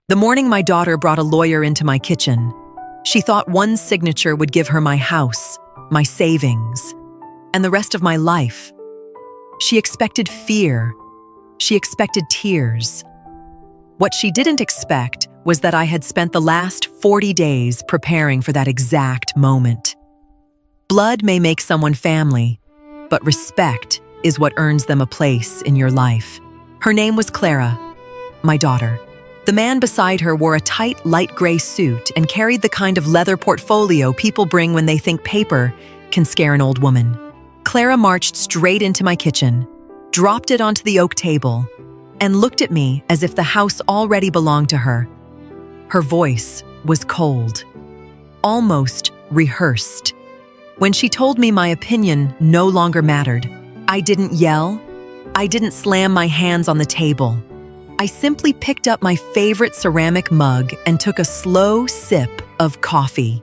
The morning my daughter brought a lawyer into my kitchen, she thought one signature would give her my house, my savings, and the rest of my life. She expected fear. She expected tears. What she didn't expect was that I had spent the last 40 days preparing for that exact moment. Blood may make someone family, but respect is what earns them a place in your life. Her name was Clara, my daughter. The man beside her wore a tight, light gray suit and carried the kind of leather portfolio people bring when they think paper can scare an old woman. Clara marched straight into my kitchen, dropped it onto the oak table, and looked at me as if the house already belonged to her. Her voice was cold, almost rehearsed. When she told me my opinion no longer mattered, I didn't yell. I didn't slam my hands on the table. I simply picked up my favorite ceramic mug and took a slow sip of coffee.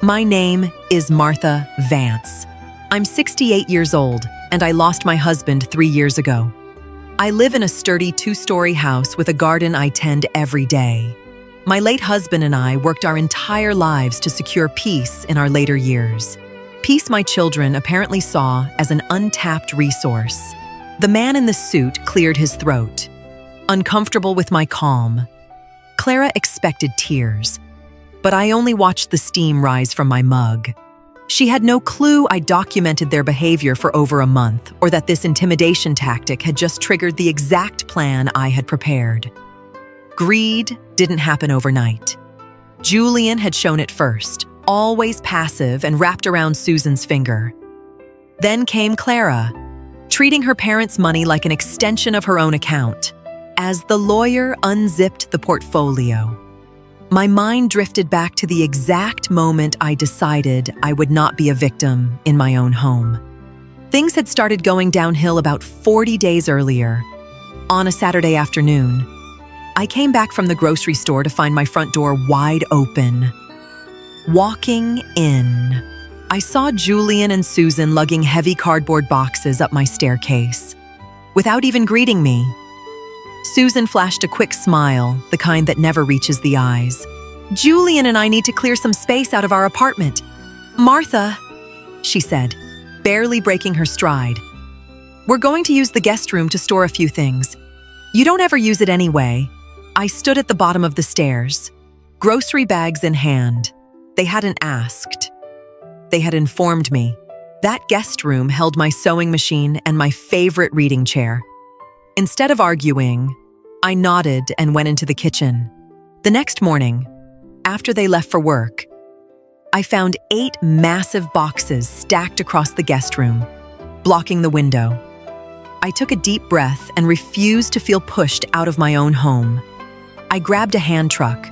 My name is Martha Vance. I'm 68 years old, and I lost my husband 3 years ago. I live in a sturdy 2-story house with a garden I tend every day. My late husband and I worked our entire lives to secure peace in our later years. Peace my children apparently saw as an untapped resource. The man in the suit cleared his throat. Uncomfortable with my calm, Clara expected tears, but I only watched the steam rise from my mug. She had no clue I documented their behavior for over a month, or that this intimidation tactic had just triggered the exact plan I had prepared. Greed didn't happen overnight. Julian had shown it first, always passive and wrapped around Susan's finger. Then came Clara, treating her parents' money like an extension of her own account. As the lawyer unzipped the portfolio, my mind drifted back to the exact moment I decided I would not be a victim in my own home. Things had started going downhill about 40 days earlier. On a Saturday afternoon, I came back from the grocery store to find my front door wide open. Walking in, I saw Julian and Susan lugging heavy cardboard boxes up my staircase. Without even greeting me, Susan flashed a quick smile, the kind that never reaches the eyes. "Julian and I need to clear some space out of our apartment." "Martha," she said, barely breaking her stride, "we're going to use the guest room to store a few things. You don't ever use it anyway." I stood at the bottom of the stairs, grocery bags in hand. They hadn't asked. They had informed me. That guest room held my sewing machine and my favorite reading chair. Instead of arguing, I nodded and went into the kitchen. The next morning, after they left for work, I found 8 massive boxes stacked across the guest room, blocking the window. I took a deep breath and refused to feel pushed out of my own home. I grabbed a hand truck,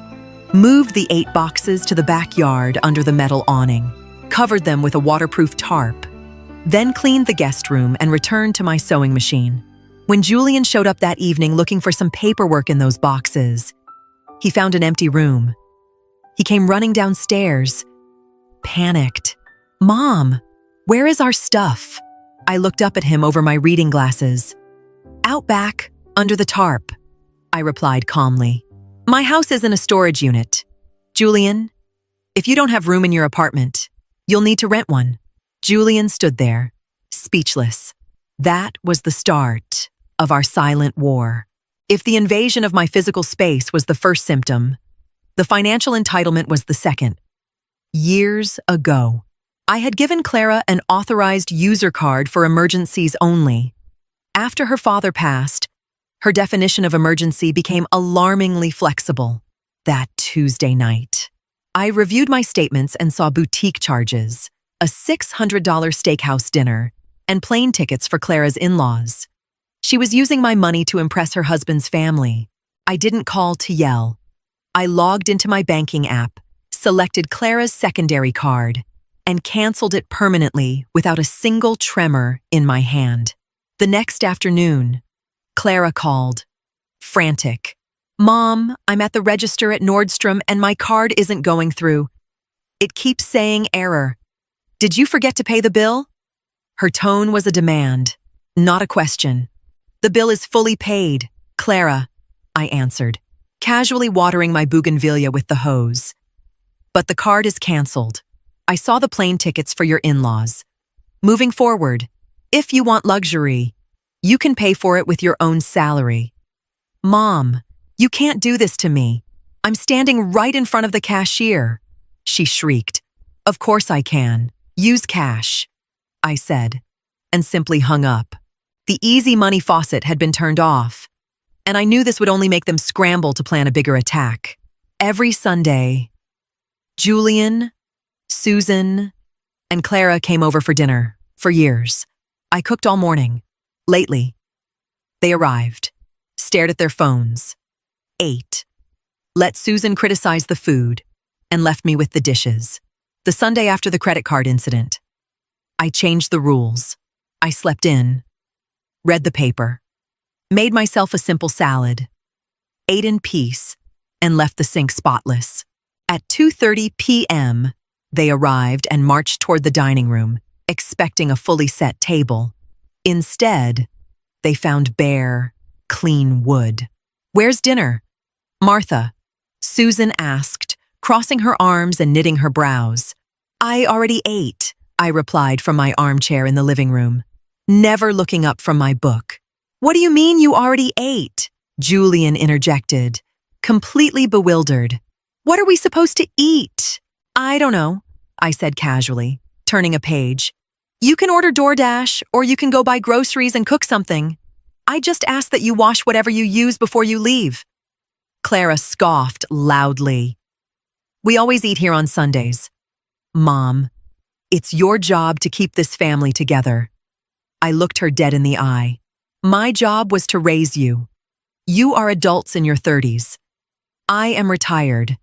moved the 8 boxes to the backyard under the metal awning, covered them with a waterproof tarp, then cleaned the guest room and returned to my sewing machine. When Julian showed up that evening looking for some paperwork in those boxes, he found an empty room. He came running downstairs, panicked. "Mom, where is our stuff?" I looked up at him over my reading glasses. "Out back, under the tarp," I replied calmly. "My house isn't a storage unit. Julian, if you don't have room in your apartment, you'll need to rent one." Julian stood there, speechless. That was the start of our silent war. If the invasion of my physical space was the first symptom, the financial entitlement was the second. Years ago, I had given Clara an authorized user card for emergencies only. After her father passed, her definition of emergency became alarmingly flexible. That Tuesday night, I reviewed my statements and saw boutique charges, a $600 steakhouse dinner, and plane tickets for Clara's in-laws. She was using my money to impress her husband's family. I didn't call to yell. I logged into my banking app, selected Clara's secondary card, and canceled it permanently without a single tremor in my hand. The next afternoon, Clara called, frantic. "Mom, I'm at the register at Nordstrom and my card isn't going through. It keeps saying error. Did you forget to pay the bill?" Her tone was a demand, not a question. "The bill is fully paid, Clara," I answered. casually watering my bougainvillea with the hose. But the card is canceled. I saw the plane tickets for your in-laws. Moving forward, if you want luxury, you can pay for it with your own salary. Mom, you can't do this to me. I'm standing right in front of the cashier. She shrieked. Of course I can. Use cash, I said, and simply hung up. The easy money faucet had been turned off, and I knew this would only make them scramble to plan a bigger attack. Every Sunday, Julian, Susan, and Clara came over for dinner, for years. I cooked all morning. Lately, they arrived, stared at their phones, ate, let Susan criticize the food, and left me with the dishes. The Sunday after the credit card incident, I changed the rules. I slept in, read the paper, made myself a simple salad, ate in peace, and left the sink spotless. At 2:30 p.m., they arrived and marched toward the dining room, expecting a fully set table. Instead, they found bare, clean wood. Where's dinner? Martha, Susan asked, crossing her arms and knitting her brows. I already ate, I replied from my armchair in the living room, never looking up from my book. What do you mean you already ate? Julian interjected, completely bewildered. What are we supposed to eat? I don't know, I said casually, turning a page. You can order DoorDash, or you can go buy groceries and cook something. I just ask that you wash whatever you use before you leave. Clara scoffed loudly. We always eat here on Sundays. Mom, it's your job to keep this family together. I looked her dead in the eye. My job was to raise you. You are adults in your 30s. I am retired,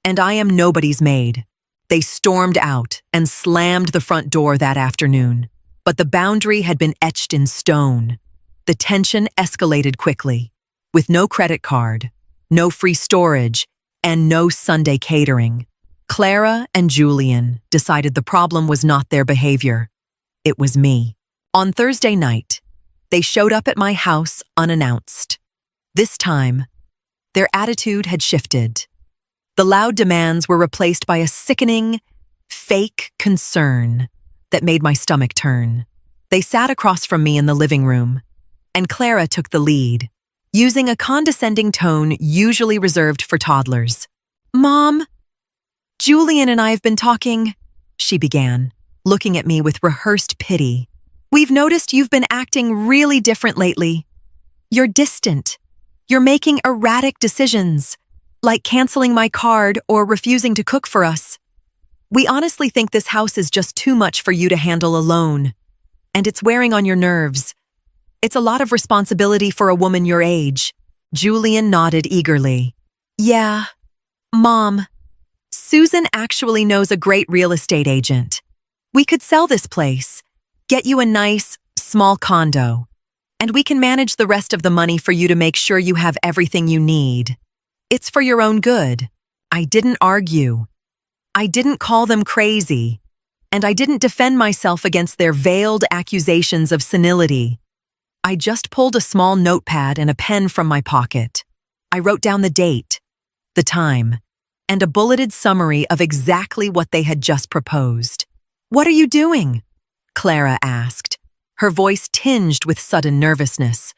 and I am nobody's maid. They stormed out and slammed the front door that afternoon, but the boundary had been etched in stone. The tension escalated quickly. With no credit card, no free storage, and no Sunday catering, Clara and Julian decided the problem was not their behavior. It was me. On Thursday night, they showed up at my house unannounced. This time, their attitude had shifted. The loud demands were replaced by a sickening, fake concern that made my stomach turn. They sat across from me in the living room, and Clara took the lead, using a condescending tone usually reserved for toddlers. Mom, Julian and I have been talking, she began, looking at me with rehearsed pity. We've noticed you've been acting really different lately. You're distant. You're making erratic decisions, like canceling my card or refusing to cook for us. We honestly think this house is just too much for you to handle alone, and it's wearing on your nerves. It's a lot of responsibility for a woman your age. Julian nodded eagerly. Yeah, Mom, Susan actually knows a great real estate agent. We could sell this place, get you a nice, small condo, and we can manage the rest of the money for you to make sure you have everything you need. It's for your own good. I didn't argue. I didn't call them crazy, and I didn't defend myself against their veiled accusations of senility. I just pulled a small notepad and a pen from my pocket. I wrote down the date, the time, and a bulleted summary of exactly what they had just proposed. What are you doing? Clara asked, her voice tinged with sudden nervousness.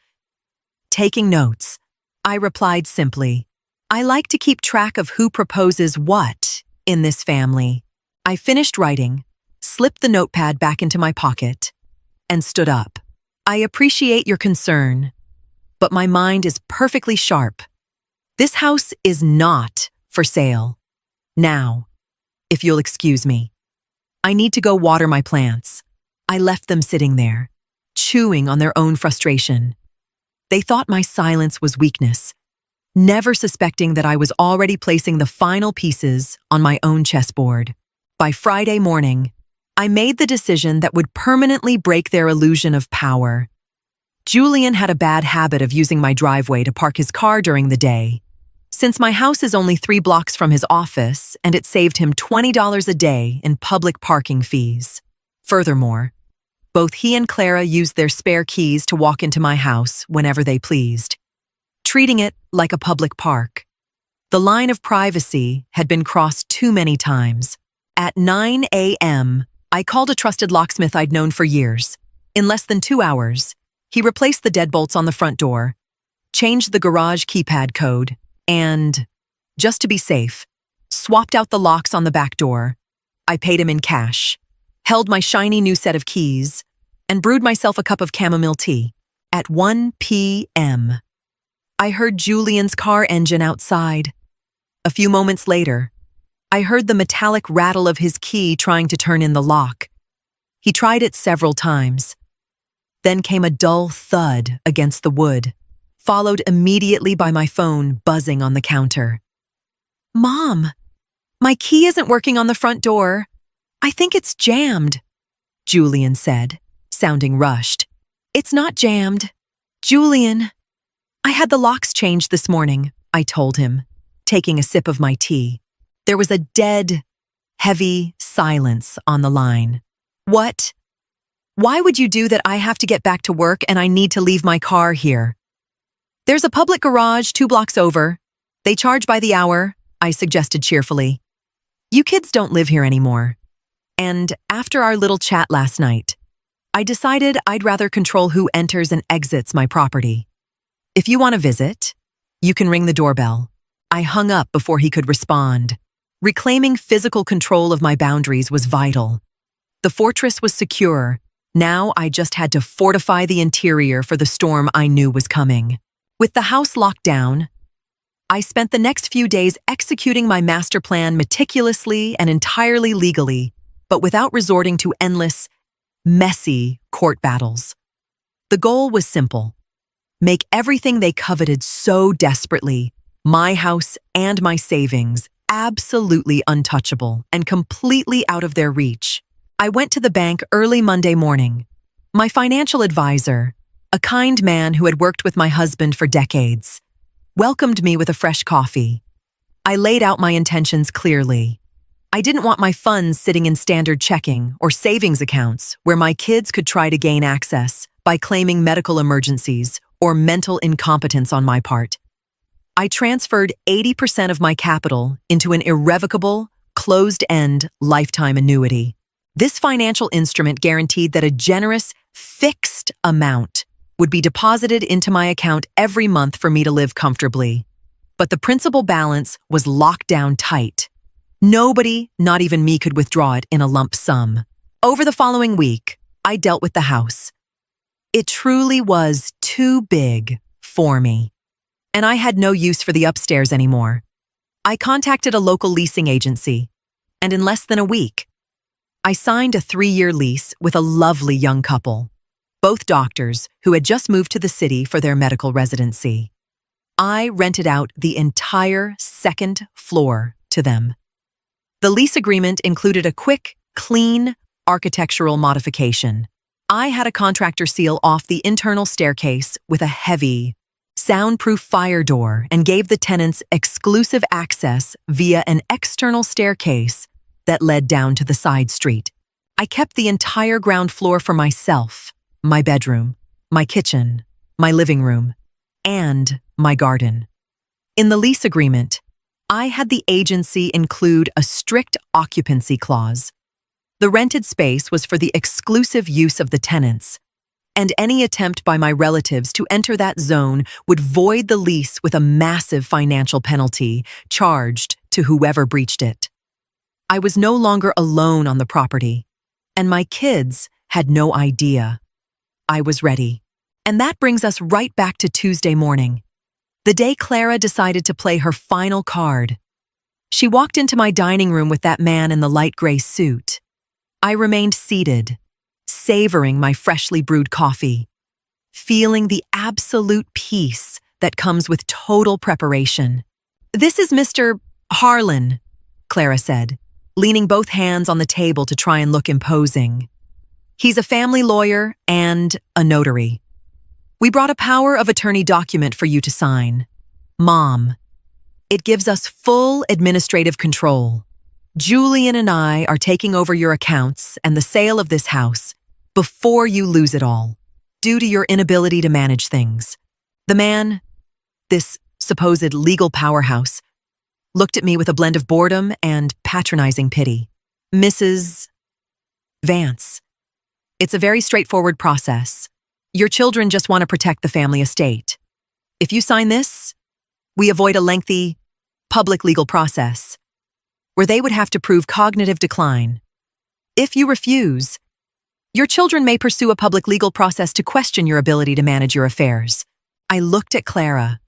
Taking notes, I replied simply. I like to keep track of who proposes what in this family. I finished writing, slipped the notepad back into my pocket, and stood up. I appreciate your concern, but my mind is perfectly sharp. This house is not for sale. Now, if you'll excuse me, I need to go water my plants. I left them sitting there, chewing on their own frustration. They thought my silence was weakness, never suspecting that I was already placing the final pieces on my own chessboard. By Friday morning, I made the decision that would permanently break their illusion of power. Julian had a bad habit of using my driveway to park his car during the day. Since my house is only 3 blocks from his office and it saved him $20 a day in public parking fees. Furthermore, both he and Clara used their spare keys to walk into my house whenever they pleased, treating it like a public park. The line of privacy had been crossed too many times. At 9 a.m., I called a trusted locksmith I'd known for years. In less than 2 hours, he replaced the deadbolts on the front door, changed the garage keypad code, and, just to be safe, swapped out the locks on the back door. I paid him in cash, held my shiny new set of keys, and brewed myself a cup of chamomile tea. At 1 p.m., I heard Julian's car engine outside. A few moments later, I heard the metallic rattle of his key trying to turn in the lock. He tried it several times. Then came a dull thud against the wood, followed immediately by my phone buzzing on the counter. "Mom, my key isn't working on the front door. I think it's jammed," Julian said, sounding rushed. "It's not jammed. Julian, I had the locks changed this morning," I told him, taking a sip of my tea. There was a dead, heavy silence on the line. "What? Why would you do that? I have to get back to work and I need to leave my car here." "There's a public garage 2 blocks over. They charge by the hour," I suggested cheerfully. "You kids don't live here anymore." And after our little chat last night, I decided I'd rather control who enters and exits my property. "If you want to visit, you can ring the doorbell." I hung up before he could respond. Reclaiming physical control of my boundaries was vital. The fortress was secure. Now I just had to fortify the interior for the storm I knew was coming. With the house locked down, I spent the next few days executing my master plan meticulously and entirely legally, but without resorting to endless, messy court battles. The goal was simple: make everything they coveted so desperately, my house and my savings, absolutely untouchable and completely out of their reach. I went to the bank early Monday morning. My financial advisor, a kind man who had worked with my husband for decades, welcomed me with a fresh coffee. I laid out my intentions clearly. I didn't want my funds sitting in standard checking or savings accounts where my kids could try to gain access by claiming medical emergencies or mental incompetence on my part. I transferred 80% of my capital into an irrevocable, closed-end lifetime annuity. This financial instrument guaranteed that a generous, fixed amount would be deposited into my account every month for me to live comfortably. But the principal balance was locked down tight. Nobody, not even me, could withdraw it in a lump sum. Over the following week, I dealt with the house. It truly was too big for me, and I had no use for the upstairs anymore. I contacted a local leasing agency, and in less than a week, I signed a 3-year lease with a lovely young couple, both doctors who had just moved to the city for their medical residency. I rented out the entire 2nd floor to them. The lease agreement included a quick, clean architectural modification. I had a contractor seal off the internal staircase with a heavy, soundproof fire door and gave the tenants exclusive access via an external staircase that led down to the side street. I kept the entire ground floor for myself, my bedroom, my kitchen, my living room, and my garden. In the lease agreement, I had the agency include a strict occupancy clause. The rented space was for the exclusive use of the tenants, and any attempt by my relatives to enter that zone would void the lease with a massive financial penalty charged to whoever breached it. I was no longer alone on the property, and my kids had no idea. I was ready. And that brings us right back to Tuesday morning, the day Clara decided to play her final card. She walked into my dining room with that man in the light gray suit. I remained seated, savoring my freshly brewed coffee, feeling the absolute peace that comes with total preparation. "This is Mr. Harlan," Clara said, leaning both hands on the table to try and look imposing. "He's a family lawyer and a notary. We brought a power of attorney document for you to sign. Mom, it gives us full administrative control. Julian and I are taking over your accounts and the sale of this house before you lose it all, due to your inability to manage things." The man, this supposed legal powerhouse, looked at me with a blend of boredom and patronizing pity. Mrs. Vance, it's a very straightforward process. Your children just want to protect the family estate. If you sign this, we avoid a lengthy, public legal process where they would have to prove cognitive decline. If you refuse, your children may pursue a public legal process to question your ability to manage your affairs. I looked at Clara.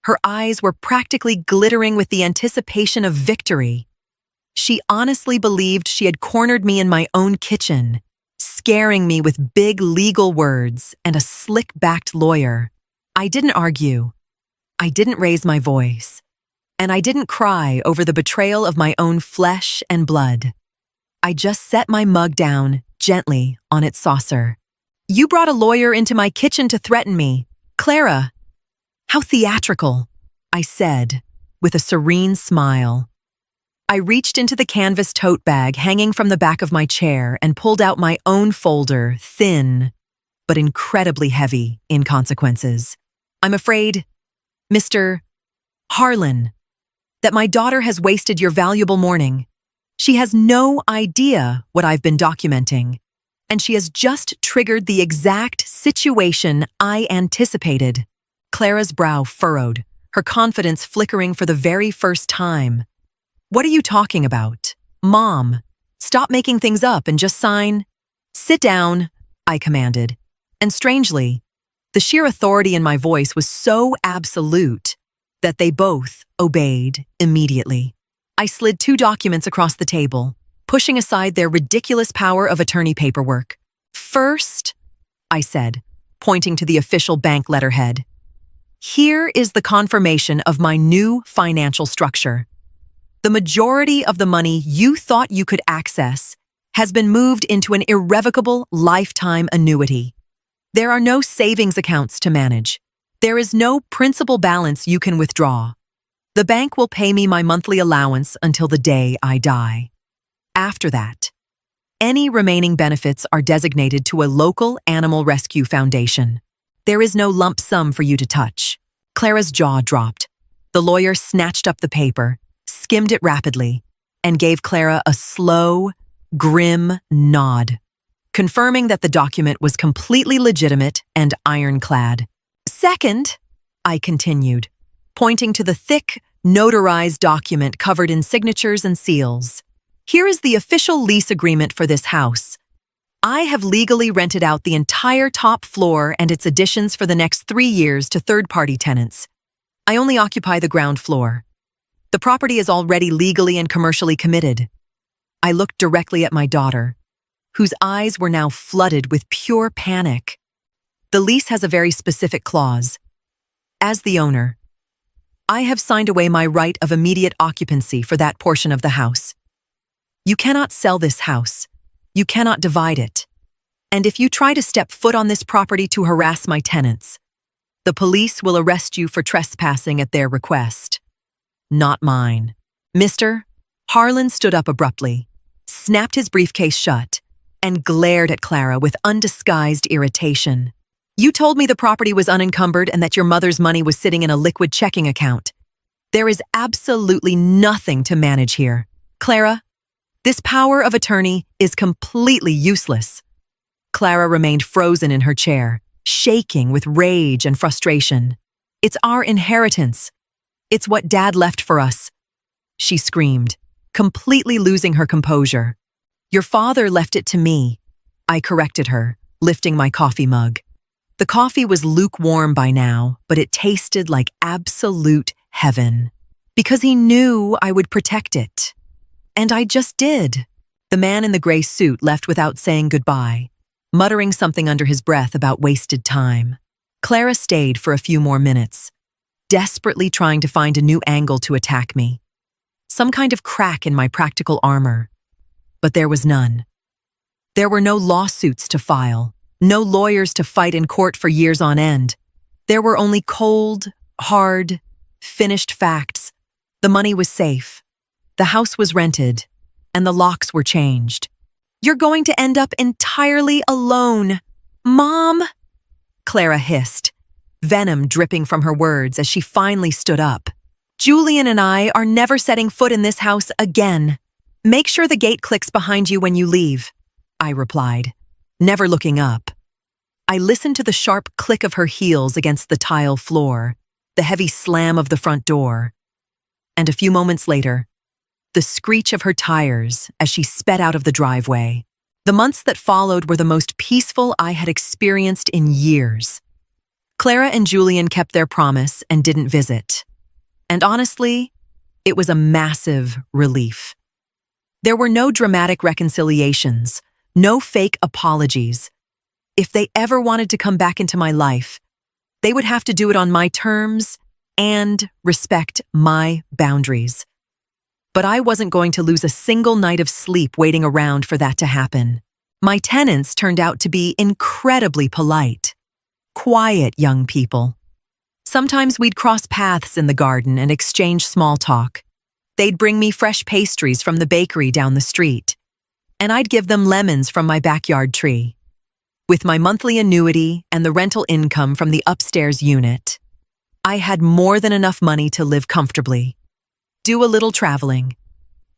Her eyes were practically glittering with the anticipation of victory. She honestly believed she had cornered me in my own kitchen, scaring me with big legal words and a slick-backed lawyer. I didn't argue. I didn't raise my voice. And I didn't cry over the betrayal of my own flesh and blood. I just set my mug down gently on its saucer. You brought a lawyer into my kitchen to threaten me. Clara, how theatrical, I said, with a serene smile. I reached into the canvas tote bag hanging from the back of my chair and pulled out my own folder, thin, but incredibly heavy in consequences. I'm afraid, Mr. Harlan, that my daughter has wasted your valuable morning. She has no idea what I've been documenting, and she has just triggered the exact situation I anticipated. Clara's brow furrowed, her confidence flickering for the very first time. What are you talking about? Mom, stop making things up and just sign. Sit down, I commanded. And strangely, the sheer authority in my voice was so absolute that they both obeyed immediately. I slid 2 documents across the table, pushing aside their ridiculous power of attorney paperwork. First, I said, pointing to the official bank letterhead, here is the confirmation of my new financial structure. The majority of the money you thought you could access has been moved into an irrevocable lifetime annuity. There are no savings accounts to manage. There is no principal balance you can withdraw. The bank will pay me my monthly allowance until the day I die. After that, any remaining benefits are designated to a local animal rescue foundation. There is no lump sum for you to touch. Clara's jaw dropped. The lawyer snatched up the paper, skimmed it rapidly, and gave Clara a slow, grim nod, confirming that the document was completely legitimate and ironclad. Second, I continued, pointing to the thick, notarized document covered in signatures and seals. Here is the official lease agreement for this house. I have legally rented out the entire top floor and its additions for the next 3 years to third-party tenants. I only occupy the ground floor. The property is already legally and commercially committed. I looked directly at my daughter, whose eyes were now flooded with pure panic. The lease has a very specific clause. As the owner, I have signed away my right of immediate occupancy for that portion of the house. You cannot sell this house. You cannot divide it. And if you try to step foot on this property to harass my tenants, the police will arrest you for trespassing at their request. Not mine. Mr. Harlan stood up abruptly, snapped his briefcase shut, and glared at Clara with undisguised irritation. You told me the property was unencumbered and that your mother's money was sitting in a liquid checking account. There is absolutely nothing to manage here. Clara, this power of attorney is completely useless. Clara remained frozen in her chair, shaking with rage and frustration. It's our inheritance. It's what Dad left for us, she screamed, completely losing her composure. Your father left it to me, I corrected her, lifting my coffee mug. The coffee was lukewarm by now, but it tasted like absolute heaven. Because he knew I would protect it. And I just did. The man in the gray suit left without saying goodbye, muttering something under his breath about wasted time. Clara stayed for a few more minutes, desperately trying to find a new angle to attack me. Some kind of crack in my practical armor. But there was none. There were no lawsuits to file, no lawyers to fight in court for years on end. There were only cold, hard, finished facts. The money was safe. The house was rented, and the locks were changed. You're going to end up entirely alone. Mom, Clara hissed, venom dripping from her words as she finally stood up. Julian and I are never setting foot in this house again. Make sure the gate clicks behind you when you leave, I replied, never looking up. I listened to the sharp click of her heels against the tile floor, the heavy slam of the front door, and a few moments later, the screech of her tires as she sped out of the driveway. The months that followed were the most peaceful I had experienced in years. Clara and Julian kept their promise and didn't visit. And honestly, it was a massive relief. There were no dramatic reconciliations, no fake apologies. If they ever wanted to come back into my life, they would have to do it on my terms and respect my boundaries. But I wasn't going to lose a single night of sleep waiting around for that to happen. My tenants turned out to be incredibly polite, quiet young people. Sometimes we'd cross paths in the garden and exchange small talk. They'd bring me fresh pastries from the bakery down the street, and I'd give them lemons from my backyard tree. With my monthly annuity and the rental income from the upstairs unit, I had more than enough money to live comfortably, do a little traveling,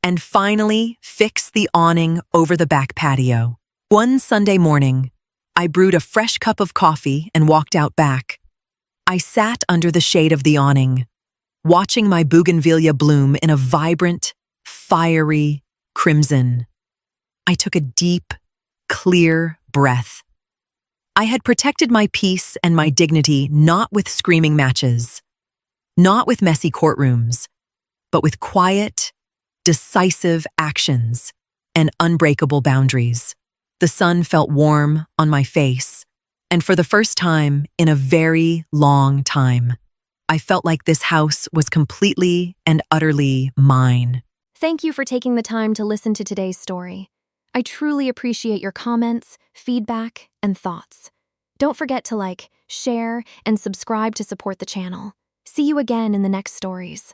and finally fix the awning over the back patio. One Sunday morning, I brewed a fresh cup of coffee and walked out back. I sat under the shade of the awning, watching my bougainvillea bloom in a vibrant, fiery crimson. I took a deep, clear breath. I had protected my peace and my dignity not with screaming matches, not with messy courtrooms, but with quiet, decisive actions and unbreakable boundaries. The sun felt warm on my face, and for the first time in a very long time, I felt like this house was completely and utterly mine. Thank you for taking the time to listen to today's story. I truly appreciate your comments, feedback, and thoughts. Don't forget to like, share, and subscribe to support the channel. See you again in the next stories.